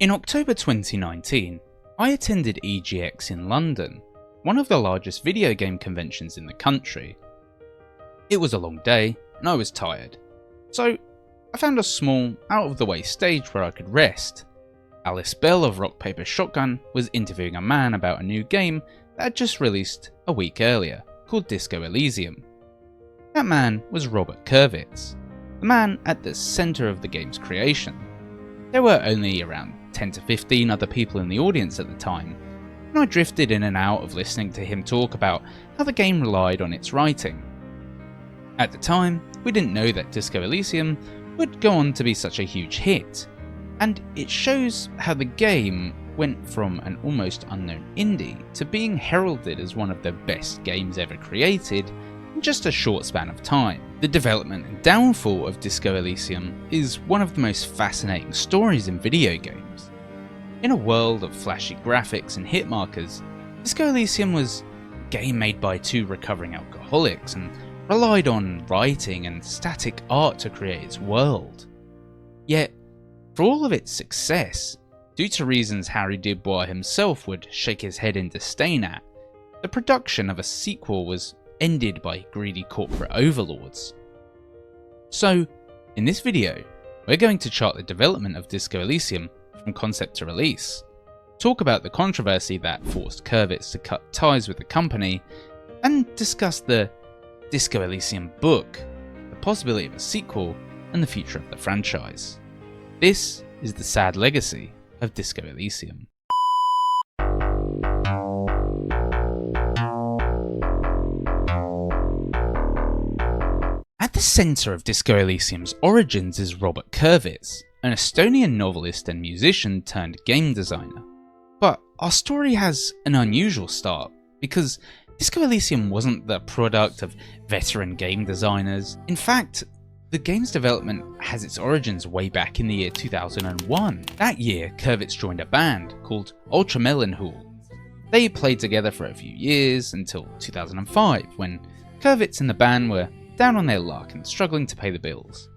In October 2019, I attended EGX in London, one of the largest video game conventions in the country. It was a long day and I was tired, so I found a small, out-of-the-way stage where I could rest. Alice Bell of Rock Paper Shotgun was interviewing a man about a new game that had just released a week earlier, called Disco Elysium. That man was Robert Kurvitz, the man at the centre of the game's creation. There were only around 10 to 15 other people in the audience at the time, and I drifted in and out of listening to him talk about how the game relied on its writing. At the time, we didn't know that Disco Elysium would go on to be such a huge hit, and it shows how the game went from an almost unknown indie to being heralded as one of the best games ever created in just a short span of time. The development and downfall of Disco Elysium is one of the most fascinating stories in video games. In a world of flashy graphics and hit markers, Disco Elysium was a game made by two recovering alcoholics and relied on writing and static art to create its world. Yet, for all of its success, due to reasons Harry Dubois himself would shake his head in disdain at, the production of a sequel was ended by greedy corporate overlords. So, in this video, we're going to chart the development of Disco Elysium from concept to release, talk about the controversy that forced Kurvitz to cut ties with the company, and discuss the Disco Elysium book, the possibility of a sequel, and the future of the franchise. This is the sad legacy of Disco Elysium. At the centre of Disco Elysium's origins is Robert Kurvitz, an Estonian novelist and musician turned game designer. But our story has an unusual start, because Disco Elysium wasn't the product of veteran game designers. In fact, the game's development has its origins way back in the year 2001. That year, Kurvitz joined a band called Ultramelonhul. They played together for a few years until 2005, when Kurvitz and the band were down on their luck and struggling to pay the bills.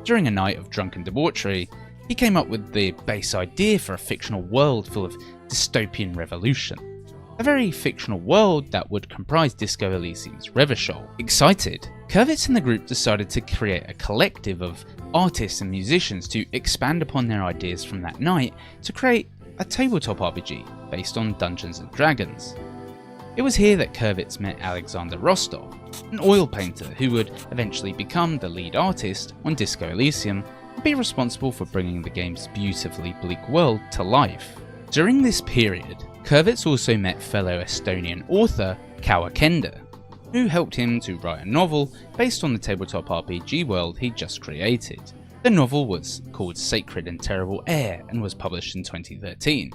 During a night of drunken debauchery, he came up with the base idea for a fictional world full of dystopian revolution. A very fictional world that would comprise Disco Elysium's Revachol. Excited, Kurvitz and the group decided to create a collective of artists and musicians to expand upon their ideas from that night to create a tabletop RPG based on Dungeons & Dragons. It was here that Kurvitz met Alexander Rostov, an oil painter who would eventually become the lead artist on Disco Elysium and be responsible for bringing the game's beautifully bleak world to life. During this period, Kurvitz also met fellow Estonian author Kaua Kender, who helped him to write a novel based on the tabletop RPG world he just created. The novel was called Sacred and Terrible Air and was published in 2013.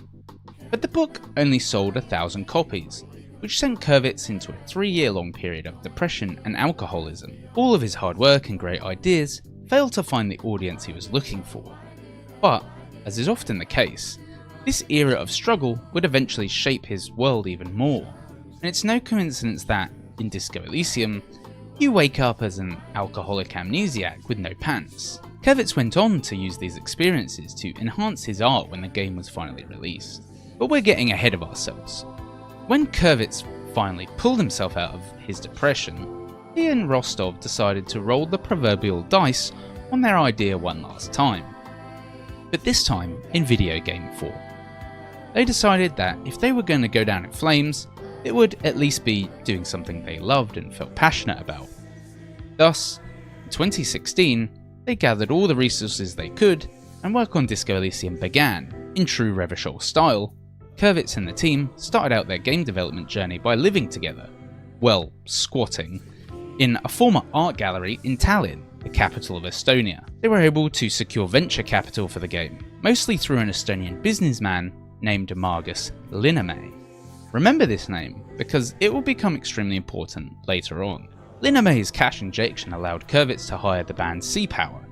But the book only sold 1,000 copies, which sent Kurvitz into a 3-year-long period of depression and alcoholism. All of his hard work and great ideas failed to find the audience he was looking for. But, as is often the case, this era of struggle would eventually shape his world even more. And it's no coincidence that, in Disco Elysium, you wake up as an alcoholic amnesiac with no pants. Kurvitz went on to use these experiences to enhance his art when the game was finally released. But we're getting ahead of ourselves. When Kurvitz finally pulled himself out of his depression, he and Rostov decided to roll the proverbial dice on their idea one last time. But this time in video game form. They decided that if they were going to go down in flames, it would at least be doing something they loved and felt passionate about. Thus, in 2016, they gathered all the resources they could, and work on Disco Elysium began. In true Revachol style, Kurvitz and the team started out their game development journey by living together, well, squatting, in a former art gallery in Tallinn, the capital of Estonia. They were able to secure venture capital for the game, mostly through an Estonian businessman named Margus Linnamäe. Remember this name, because it will become extremely important later on. Linnamäe's cash injection allowed Kurvitz to hire the band Sea Power,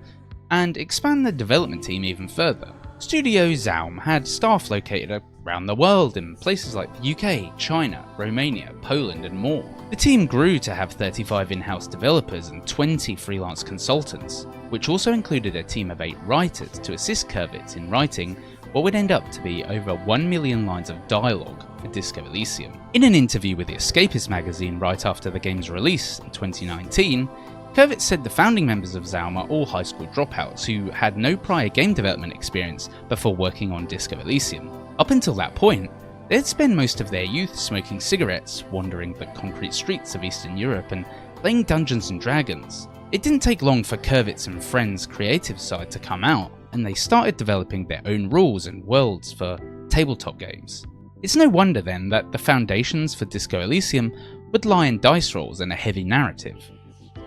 and expand the development team even further. Studio ZAUM had staff located around the world in places like the UK, China, Romania, Poland and more. The team grew to have 35 in-house developers and 20 freelance consultants, which also included a team of 8 writers to assist Kurvitz in writing what would end up to be over 1 million lines of dialogue for Disco Elysium. In an interview with the Escapist magazine right after the game's release in 2019, Kurvitz said the founding members of ZAUM are all high school dropouts who had no prior game development experience before working on Disco Elysium. Up until that point, they'd spend most of their youth smoking cigarettes, wandering the concrete streets of Eastern Europe and playing Dungeons and Dragons. It didn't take long for Kurvitz and friends' creative side to come out, and they started developing their own rules and worlds for tabletop games. It's no wonder then that the foundations for Disco Elysium would lie in dice rolls and a heavy narrative.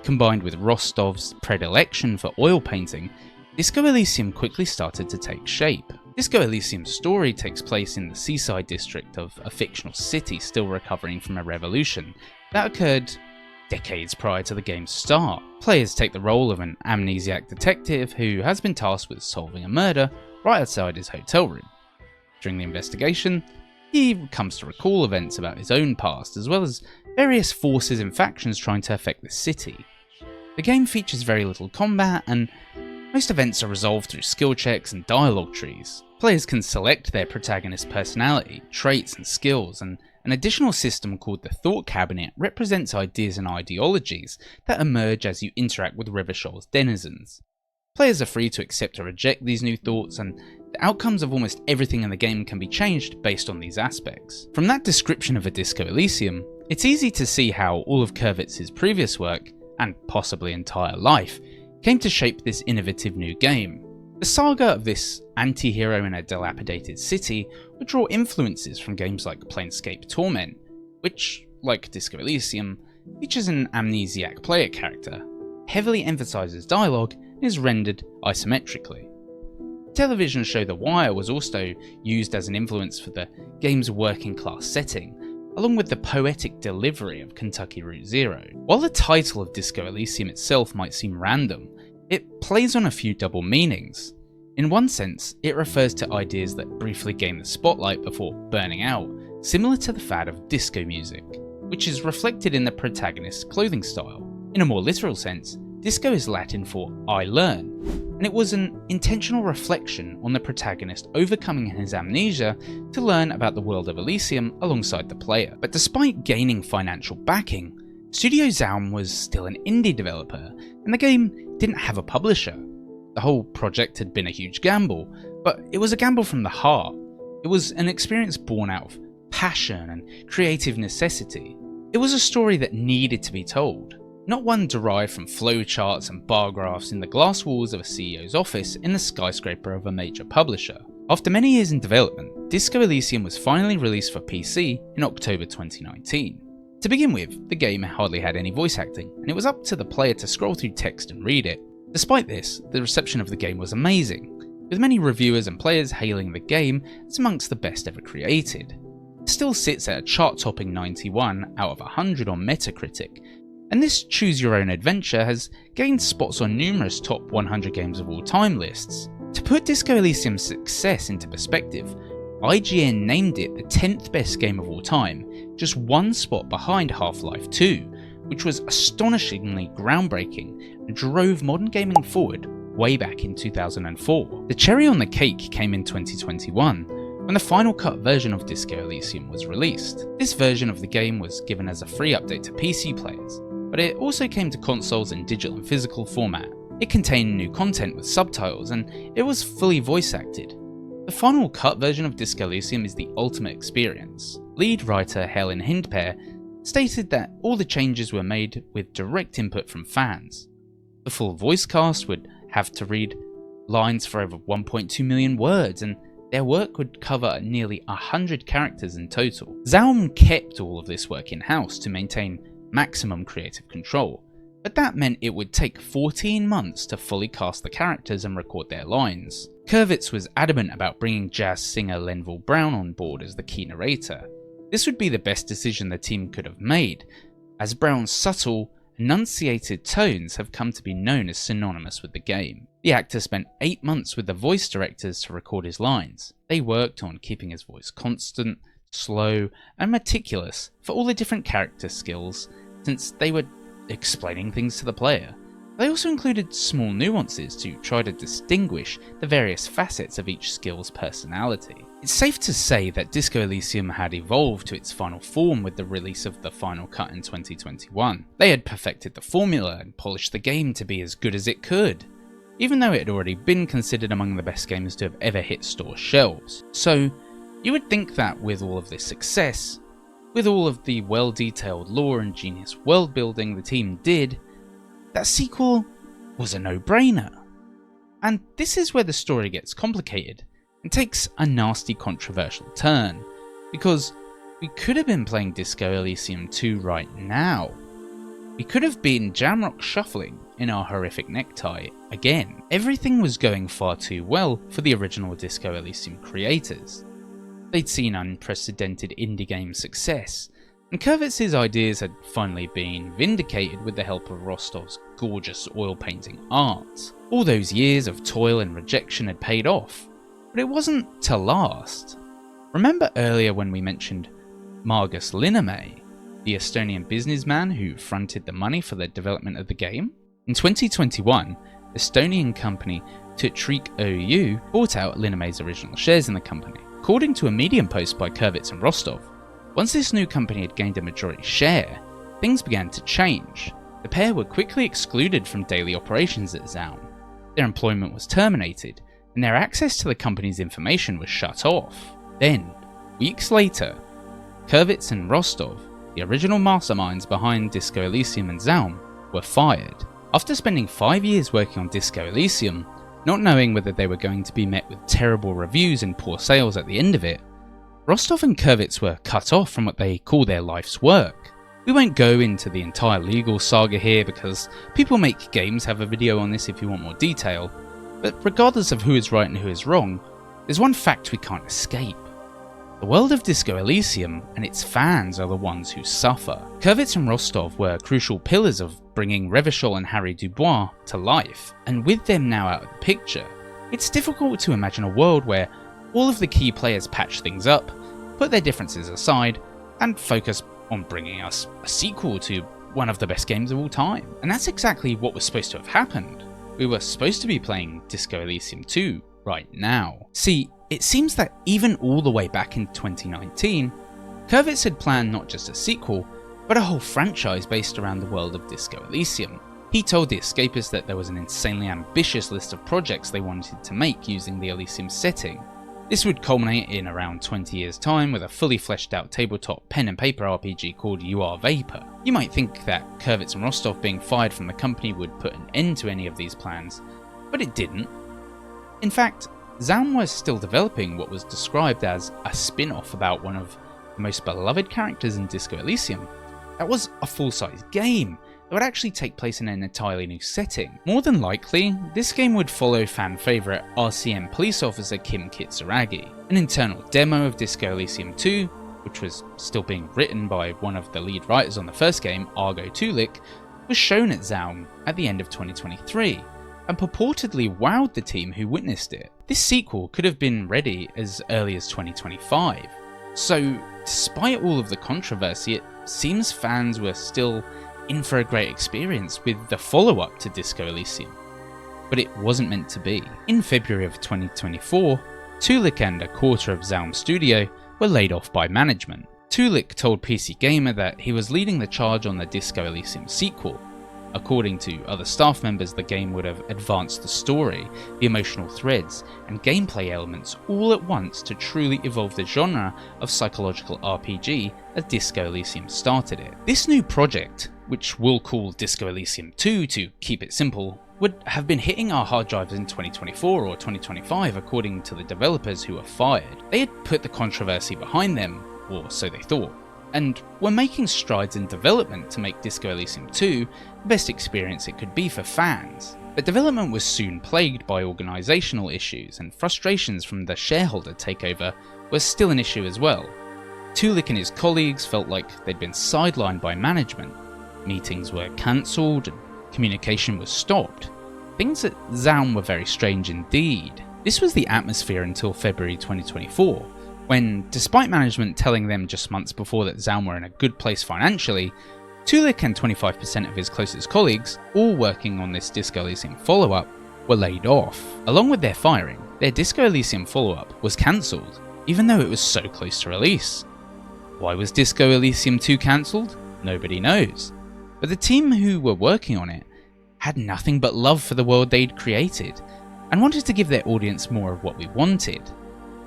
Combined with Rostov's predilection for oil painting, Disco Elysium quickly started to take shape. Disco Elysium's story takes place in the seaside district of a fictional city still recovering from a revolution that occurred decades prior to the game's start. Players take the role of an amnesiac detective who has been tasked with solving a murder right outside his hotel room. During the investigation, he comes to recall events about his own past, as well as various forces and factions trying to affect the city. The game features very little combat, and most events are resolved through skill checks and dialogue trees. Players can select their protagonist's personality, traits and skills, and an additional system called the Thought Cabinet represents ideas and ideologies that emerge as you interact with Revachol's denizens. Players are free to accept or reject these new thoughts, and the outcomes of almost everything in the game can be changed based on these aspects. From that description of a Disco Elysium, it's easy to see how all of Kurvitz's previous work, and possibly entire life, came to shape this innovative new game. The saga of this anti-hero in a dilapidated city would draw influences from games like Planescape Torment, which, like Disco Elysium, features an amnesiac player character, heavily emphasises dialogue, and is rendered isometrically. The television show The Wire was also used as an influence for the game's working class setting, along with the poetic delivery of Kentucky Route Zero. While the title of Disco Elysium itself might seem random, it plays on a few double meanings. In one sense, it refers to ideas that briefly gain the spotlight before burning out, similar to the fad of disco music, which is reflected in the protagonist's clothing style. In a more literal sense, disco is Latin for I learn, and it was an intentional reflection on the protagonist overcoming his amnesia to learn about the world of Elysium alongside the player. But despite gaining financial backing, Studio ZAUM was still an indie developer, and the game didn't have a publisher. The whole project had been a huge gamble, but it was a gamble from the heart. It was an experience born out of passion and creative necessity. It was a story that needed to be told, not one derived from flowcharts and bar graphs in the glass walls of a CEO's office in the skyscraper of a major publisher. After many years in development, Disco Elysium was finally released for PC in October 2019. To begin with, the game hardly had any voice acting, and it was up to the player to scroll through text and read it. Despite this, the reception of the game was amazing, with many reviewers and players hailing the game as amongst the best ever created. It still sits at a chart-topping 91 out of 100 on Metacritic, and this Choose Your Own Adventure has gained spots on numerous top 100 games of all time lists. To put Disco Elysium's success into perspective, IGN named it the 10th best game of all time, just one spot behind Half-Life 2, which was astonishingly groundbreaking and drove modern gaming forward way back in 2004. The cherry on the cake came in 2021, when the final cut version of Disco Elysium was released. This version of the game was given as a free update to PC players, but it also came to consoles in digital and physical format. It contained new content with subtitles, and it was fully voice acted. The final cut version of Disco Elysium is the ultimate experience. Lead writer Helen Hindper stated that all the changes were made with direct input from fans. The full voice cast would have to read lines for over 1.2 million words, and their work would cover nearly 100 characters in total. ZAUM kept all of this work in-house to maintain maximum creative control, but that meant it would take 14 months to fully cast the characters and record their lines. Kurvitz was adamant about bringing jazz singer Lenville Brown on board as the key narrator. This would be the best decision the team could have made, as Brown's subtle, enunciated tones have come to be known as synonymous with the game. The actor spent 8 months with the voice directors to record his lines. They worked on keeping his voice constant, slow, and meticulous for all the different character skills, since they were explaining things to the player. They also included small nuances to try to distinguish the various facets of each skill's personality. It's safe to say that Disco Elysium had evolved to its final form with the release of the final cut in 2021. They had perfected the formula and polished the game to be as good as it could, even though it had already been considered among the best games to have ever hit store shelves. So, you would think that with all of this success, with all of the well-detailed lore and genius world building the team did, that sequel was a no-brainer. And this is where the story gets complicated and takes a nasty controversial turn, because we could have been playing Disco Elysium 2 right now. We could have been Jamrock shuffling in our horrific necktie again. Everything was going far too well for the original Disco Elysium creators. They'd seen unprecedented indie game success, and Kurvitz's ideas had finally been vindicated with the help of Rostov's gorgeous oil painting art. All those years of toil and rejection had paid off, but it wasn't to last. Remember earlier when we mentioned Margus Linnamäe, the Estonian businessman who fronted the money for the development of the game? In 2021, Estonian company Tutrik OU bought out Linnamäe's original shares in the company. According to a Medium post by Kurvitz and Rostov, once this new company had gained a majority share, things began to change. The pair were quickly excluded from daily operations at ZAUM. Their employment was terminated, and their access to the company's information was shut off. Then, weeks later, Kurvitz and Rostov, the original masterminds behind Disco Elysium and ZAUM, were fired. After spending 5 years working on Disco Elysium, not knowing whether they were going to be met with terrible reviews and poor sales at the end of it, Rostov and Kurvitz were cut off from what they call their life's work. We won't go into the entire legal saga here because People Make Games have a video on this if you want more detail, but regardless of who is right and who is wrong, there's one fact we can't escape. The world of Disco Elysium and its fans are the ones who suffer. Kurvitz and Rostov were crucial pillars of bringing Revachol and Harry Dubois to life, and with them now out of the picture, it's difficult to imagine a world where all of the key players patch things up, put their differences aside, and focus on bringing us a sequel to one of the best games of all time. And that's exactly what was supposed to have happened. We were supposed to be playing Disco Elysium 2 right now. See, it seems that even all the way back in 2019, Kurvitz had planned not just a sequel, but a whole franchise based around the world of Disco Elysium. He told the Escapists that there was an insanely ambitious list of projects they wanted to make using the Elysium setting. This would culminate in around 20 years' time with a fully fleshed out tabletop pen and paper RPG called You Are Vapor. You might think that Kurvitz and Rostov being fired from the company would put an end to any of these plans, but it didn't. In fact, ZAUM was still developing what was described as a spin-off about one of the most beloved characters in Disco Elysium. That was a full-size game that would actually take place in an entirely new setting. More than likely, this game would follow fan favourite RCM police officer Kim Kitsuragi. An internal demo of Disco Elysium 2, which was still being written by one of the lead writers on the first game, Argo Tulik, was shown at ZAUM at the end of 2023, and purportedly wowed the team who witnessed it. This sequel could have been ready as early as 2025. So, despite all of the controversy, it seems fans were still in for a great experience with the follow-up to Disco Elysium. But it wasn't meant to be. In February of 2024, Tulik and a quarter of ZAUM Studio were laid off by management. Tulik told PC Gamer that he was leading the charge on the Disco Elysium sequel. According to other staff members, the game would have advanced the story, the emotional threads, and gameplay elements all at once to truly evolve the genre of psychological RPG as Disco Elysium started it. This new project, which we'll call Disco Elysium 2 to keep it simple, would have been hitting our hard drives in 2024 or 2025 according to the developers who were fired. They had put the controversy behind them, or so they thought, and were making strides in development to make Disco Elysium 2 the best experience it could be for fans. But development was soon plagued by organisational issues, and frustrations from the shareholder takeover was still an issue as well. Tulik and his colleagues felt like they'd been sidelined by management. Meetings were cancelled and communication was stopped. Things at ZAUM were very strange indeed. This was the atmosphere until February 2024, when, despite management telling them just months before that ZAUM were in a good place financially, Tulik and 25% of his closest colleagues, all working on this Disco Elysium follow-up, were laid off. Along with their firing, their Disco Elysium follow-up was cancelled, even though it was so close to release. Why was Disco Elysium 2 cancelled? Nobody knows. But the team who were working on it had nothing but love for the world they'd created, and wanted to give their audience more of what we wanted.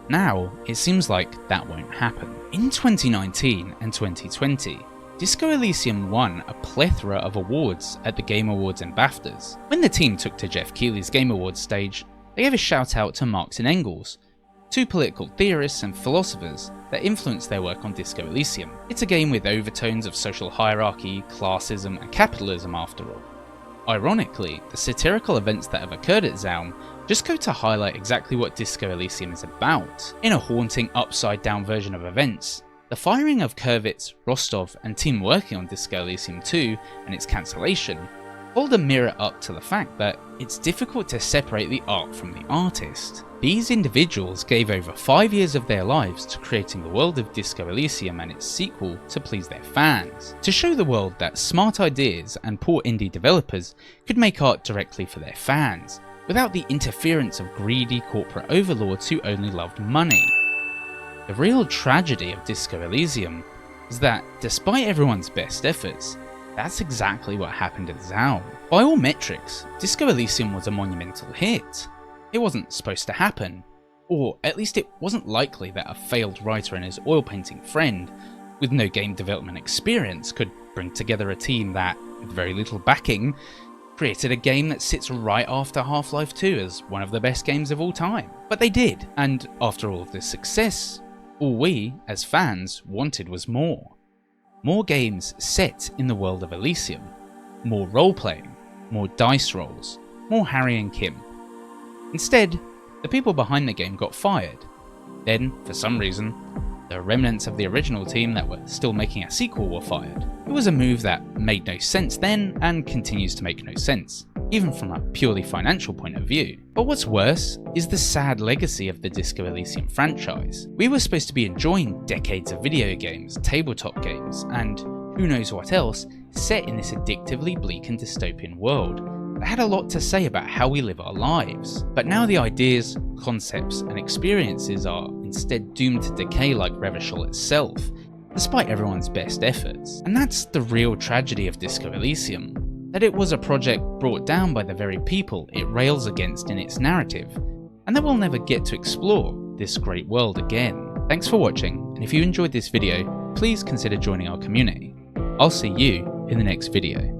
Now, it seems like that won't happen. In 2019 and 2020, Disco Elysium won a plethora of awards at the Game Awards and BAFTAs. When the team took to Jeff Keighley's Game Awards stage, they gave a shout out to Marx and Engels, two political theorists and philosophers that influenced their work on Disco Elysium. It's a game with overtones of social hierarchy, classism and capitalism after all. Ironically, the satirical events that have occurred at ZAUM just go to highlight exactly what Disco Elysium is about. In a haunting upside down version of events, the firing of Kurvitz, Rostov and team working on Disco Elysium 2 and its cancellation hold a mirror up to the fact that it's difficult to separate the art from the artist. These individuals gave over 5 years of their lives to creating the world of Disco Elysium and its sequel to please their fans, to show the world that smart ideas and poor indie developers could make art directly for their fans, without the interference of greedy corporate overlords who only loved money. The real tragedy of Disco Elysium is that, despite everyone's best efforts, that's exactly what happened at ZAUM. By all metrics, Disco Elysium was a monumental hit. It wasn't supposed to happen, or at least it wasn't likely that a failed writer and his oil painting friend, with no game development experience, could bring together a team that, with very little backing, created a game that sits right after Half-Life 2 as one of the best games of all time. But they did, and after all of this success, all we, as fans, wanted was more. More games set in the world of Elysium, more role-playing, more dice rolls, more Harry and Kim. Instead, the people behind the game got fired. Then, for some reason, the remnants of the original team that were still making a sequel were fired. It was a move that made no sense then and continues to make no sense, even from a purely financial point of view. But what's worse is the sad legacy of the Disco Elysium franchise. We were supposed to be enjoying decades of video games, tabletop games, and who knows what else set in this addictively bleak and dystopian world that had a lot to say about how we live our lives. But now the ideas, concepts, and experiences are instead doomed to decay like Revachol itself, despite everyone's best efforts. And that's the real tragedy of Disco Elysium, that it was a project brought down by the very people it rails against in its narrative, and that we'll never get to explore this great world again. Thanks for watching, and if you enjoyed this video, please consider joining our community. I'll see you in the next video.